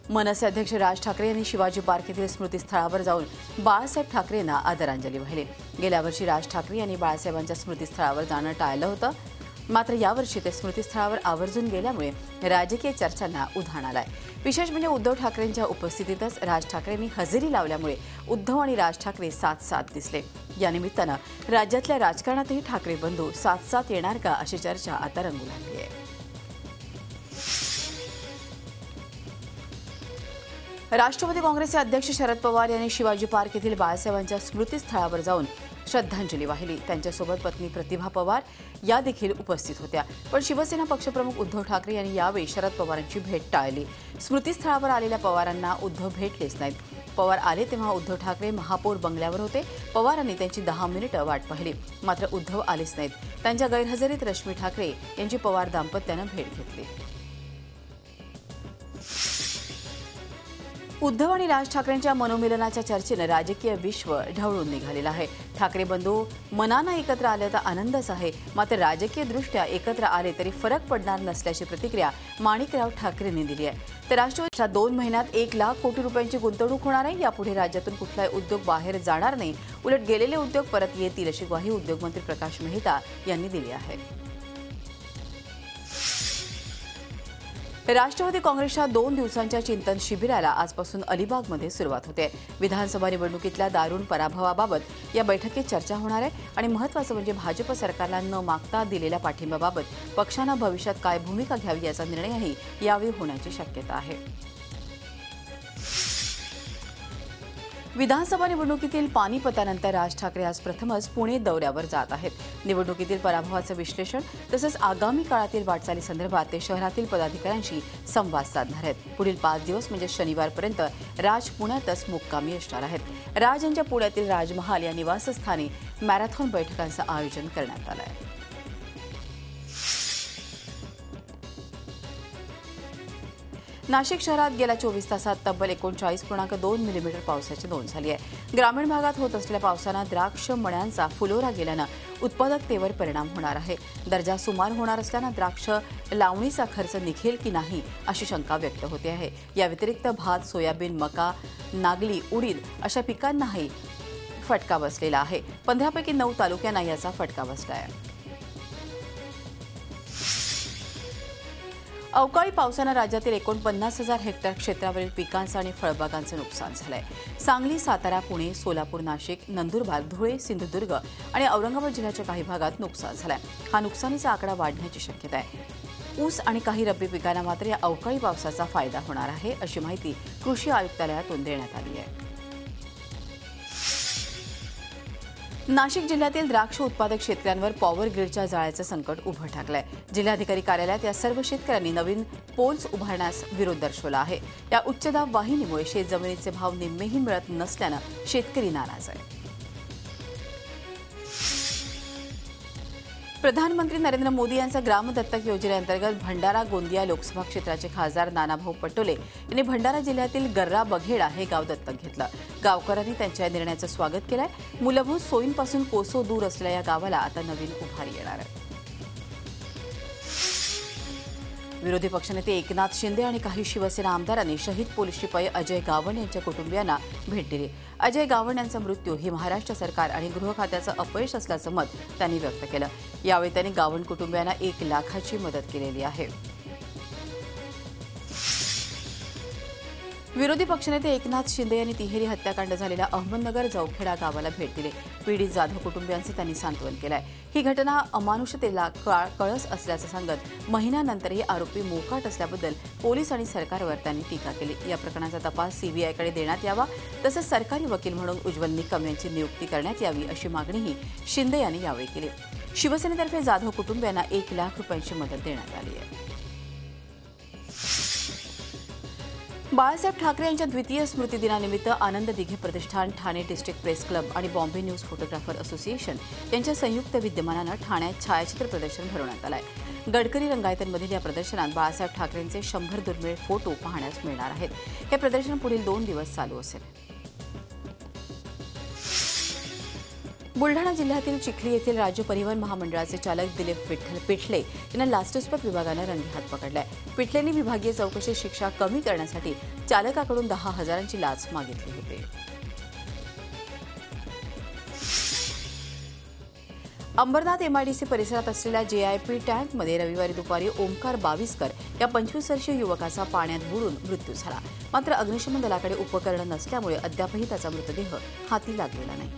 मनसे अध्यक्ष राज ठाकरे यांनी शिवाजी पार्क येथील स्मृतीस्थळावर जाऊन बाळासाहेब ठाकरेंना आदरांजली वाहिली। गेल्या वर्षी राज ठाकरे यांनी बाळासाहेबांच्या स्मृतीस्थळावर जाणं टाळलं होतं, मात्र यावर्षी ते स्मृतीस्थळावर आवर्जून गेल्यामुळे राजकीय चर्चांना उधाण आलंय। विशेष म्हणजे उद्धव ठाकरेंच्या उपस्थितीतच राज ठाकरेंनी हजेरी लावल्यामुळे उद्धव आणि राज ठाकरे साथ दिसले। या निमित्तानं राज्यातल्या राजकारणातही ठाकरे बंधू साथ येणार का अशी चर्चा आता रंगू लागली आहे। राष्ट्रवादी काँग्रेसचे अध्यक्ष शरद पवार यांनी शिवाजी पार्क येथील बाळासाहेबांच्या स्मृतीस्थळावर जाऊन श्रद्धांजली वाहिली। त्यांच्यासोबत पत्नी प्रतिभा पवार या देखील उपस्थित होत्या। पण शिवसेना पक्षप्रमुख उद्धव ठाकरे यांनी यावेळी शरद पवारांची भेट टाळली। स्मृतीस्थळावर आलेल्या पवारांना उद्धव भेटलेच नाहीत। पवार आले तेव्हा उद्धव ठाकरे महापौर बंगल्यावर होते। पवारांनी त्यांची 10 मिनिटं वाट पाहिली, मात्र उद्धव आलेच नाहीत। त्यांच्या गैरहजेरीत रश्मी ठाकरे यांची पवार दाम्पत्यानं भेट घेतली। उद्धव आणि राज ठाकरेंच्या मनोमिलनाच्या चर्चेनं राजकीय विश्व ढवळून निघालेलं आहे। ठाकरे बंधू मनानं एकत्र आले तर आनंदच आहे, मात्र राजकीयदृष्ट्या एकत्र आले तरी फरक पडणार नसल्याची प्रतिक्रिया माणिकराव ठाकरेंनी दिली आहे। तर राष्ट्रवादीच्या 2 महिन्यात 1 लाख कोटी रुपयांची गुंतवणूक होणार आहे। यापुढे राज्यातून कुठलाही उद्योग बाहेर जाणार नाही, उलट गेलेले उद्योग परत येतील अशी ग्वाही उद्योगमंत्री प्रकाश मेहता यांनी दिली आहे। राष्ट्रवादी काँग्रेसच्या 2 दिवसांच्या चिंतन शिबिराला आजपासून अलिबागमध्ये सुरुवात होते। विधानसभा निवडणुकीतल्या दारुण पराभवाबाबत या बैठकीत चर्चा होणार आहे आणि महत्त्वाचं म्हणजे भाजप सरकारला न मागता दिलेल्या पाठिंब्याबाबत पक्षानं भविष्यात काय भूमिका घ्यावी याचा निर्णयही यावेळी होण्याची शक्यता आहे। विधानसभा निवडणुकीतील पानिपतानंतर राज ठाकरे आज प्रथमच पुणे दौऱ्यावर जात आहेत। निवडणुकीतील पराभवाचं विश्लेषण तसंच आगामी काळातील वाटचालीसंदर्भात ते शहरातील पदाधिकाऱ्यांशी संवाद साधणार आहेत। पुढील 5 दिवस म्हणजे शनिवारपर्यंत राज पुण्यातच मुक्कामी असणार आहेत। राज यांच्या पुण्यातील राजमहाल या निवासस्थानी मॅरेथॉन बैठकांचं आयोजन करण्यात आलं आहे। नाशिक शहरात गेल्या 24 तासात तब्बल 39.2 मिलीमीटर पावसाची नोंद झाली आहे। ग्रामीण भागात होत असलेल्या पावसानं द्राक्ष मण्यांचा फुलोरा गेल्यानं उत्पादकतेवर परिणाम होणार आहे। दर्जा सुमार होणार असल्यानं द्राक्ष लावणीचा खर्च निघेल की नाही अशी शंका व्यक्त होते आहे। या व्यतिरिक्त भात, सोयाबीन, मका, नागली, उडीद अशा पिकांनाही फटका बसलेला आहे। 15 पैकी 9 तालुक्यांना याचा फटका बसला आहे। अवकाळी पावसानं राज्यातील 49,000 हेक्टर क्षेत्रावरील पिकांचं आणि फळबागांचं नुकसान झालंय। सांगली, सातारा, पुणे, सोलापूर, नाशिक, नंदुरबार, धुळे, सिंधुदुर्ग आणि औरंगाबाद जिल्ह्याच्या काही भागात नुकसान झालंय। हा नुकसानीचा आकडा वाढण्याची शक्यता आहे। ऊस आणि काही रब्बी पिकांना मात्र या अवकाळी पावसाचा फायदा होणार आहे अशी माहिती कृषी आयुक्तालयातून देण्यात आली आहे। नाशिक जिल्ह्यातील द्राक्ष उत्पादक शेतकऱ्यांवर पॉवर ग्रीडच्या जाळ्याचं संकट उभं ठाकलंय। जिल्हाधिकारी कार्यालयात या सर्व शेतकऱ्यांनी नवीन पोल्स उभारण्यास विरोध दर्शवला आहे। या उच्चदाब वाहिनीमुळे शेतजमिनीचे भाव निम्मेही मिळत नसल्यानं शेतकरी नाराज आहे। प्रधानमंत्री नरेंद्र मोदी यांच्या ग्राम दत्तक योजनेअंतर्गत भंडारा गोंदिया लोकसभा क्षेत्राचे खासदार नानाभाऊ पटोले यांनी भंडारा जिल्ह्यातील गर्रा बघेडा हे गाव दत्तक घेतलं। गावकऱ्यांनी त्यांच्या निर्णयाचं स्वागत केलंय। मूलभूत सोयींपासून कोसो दूर असलेल्या या गावाला आता नवीन उभारी येणार आहे। विरोधी पक्षनेते एकनाथ शिंदे आणि काही शिवसेना आमदारांनी शहीद पोलीस शिपाई अजय गावण यांच्या कुटुंबियांना भेट दिली। अजय गावण यांचा मृत्यू ही महाराष्ट्र सरकार आणि गृह खात्याचं अपयश असल्याचं मत त्यांनी व्यक्त केलं। यावेळी त्यांनी गावण कुटुंबियांना 1 लाखाची मदत केलेली आहे। विरोधी पक्षनेते एकनाथ शिंदे यांनी तिहेरी हत्याकांड झालेल्या अहमदनगर जवखेडा गावाला भेट दिली। पीडित जाधव कुटुंबियांचे त्यांनी सांत्वन केलंय। ही घटना अमानुषतेला कळस असल्याचं सांगत महिन्यानंतरही आरोपी मोकाट असल्याबद्दल पोलीस आणि सरकारवर त्यांनी टीका केली। या प्रकरणाचा तपास सीबीआयकडे देण्यात यावा, तसंच सरकारी वकील म्हणून उज्ज्वल निकम यांची नियुक्ती करण्यात यावी अशी मागणीही शिंदे यांनी यावेळी केली। शिवसेनेतर्फे जाधव कुटुंबियांना 1 लाख रुपयांची मदत देण्यात आली आहे। बाळासाहेब ठाकरे यांच्या द्वितीय स्मृतिदिनानिमित्त आनंद दिघे प्रतिष्ठान, ठाणे डिस्ट्रिक्ट प्रेस क्लब आणि बॉम्बे न्यूज फोटोग्राफर असोसिएशन यांच्या संयुक्त विद्यमानानं ठाण्यात छायाचित्र प्रदर्शन भरवण्यात आलं आहे। गडकरी रंगायतांमधील या प्रदर्शनात बाळासाहेब ठाकरेंचे 100 दुर्मिळ फोटो पाहण्यास मिळणार आहेत। हे प्रदर्शन पुढील 2 दिवस चालू असेल। बुलढाणा जिल्ह्यातील चिखली येथील राज्य परिवहन महामंडळाचे चालक दिलीप विठ्ठल पिठले यांना लाचलुचपत विभागानं रंगेहात पकडलाय। पिठलेंनी विभागीय चौकशी शिक्षा कमी करण्यासाठी चालकाकडून 10,000ची लाच मागितली होती। अंबरनाथ एमआयडीसी परिसरात असलेल्या जेआयपी टँकमध्ये रविवारी दुपारी ओमकार बाविस्कर या 25 वर्षीय युवकाचा पाण्यात बुडून मृत्यू झाला। मात्र अग्निशमन दलाकडे उपकरणं नसल्यामुळे अद्यापही त्याचा मृतदेह हाती लागलेला नाही।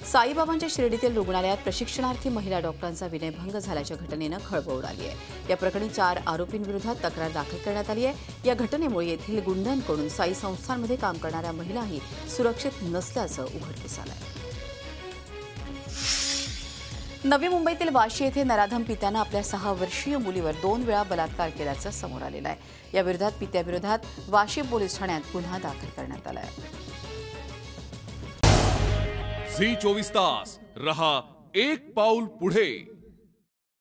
साईबाबांच्या शिर्डीतील रुग्णालयात प्रशिक्षणार्थी महिला डॉक्टरांचा विनयभंग झाल्याच्या घटनेनं खळबळ उडाली आहे। या प्रकरणी 4 आरोपींविरोधात तक्रार दाखल करण्यात आली आहे। या घटनेमुळे येथील गुंडांकडून साई संस्थांमध्ये काम करणाऱ्या महिलाही सुरक्षित नसल्याचं उघडकीस आलं आहे। नवी मुंबईतील वाशी येथे नराधम पित्यानं आपल्या 6 वर्षीय मुलीवर 2 वेळा बलात्कार केल्याचं समोर आलेलं आहे। या विरोधात पित्याविरोधात वाशी पोलीस ठाण्यात गुन्हा दाखल करण्यात आला आहे। झी 24 तास रहा एक पाऊल पुढे।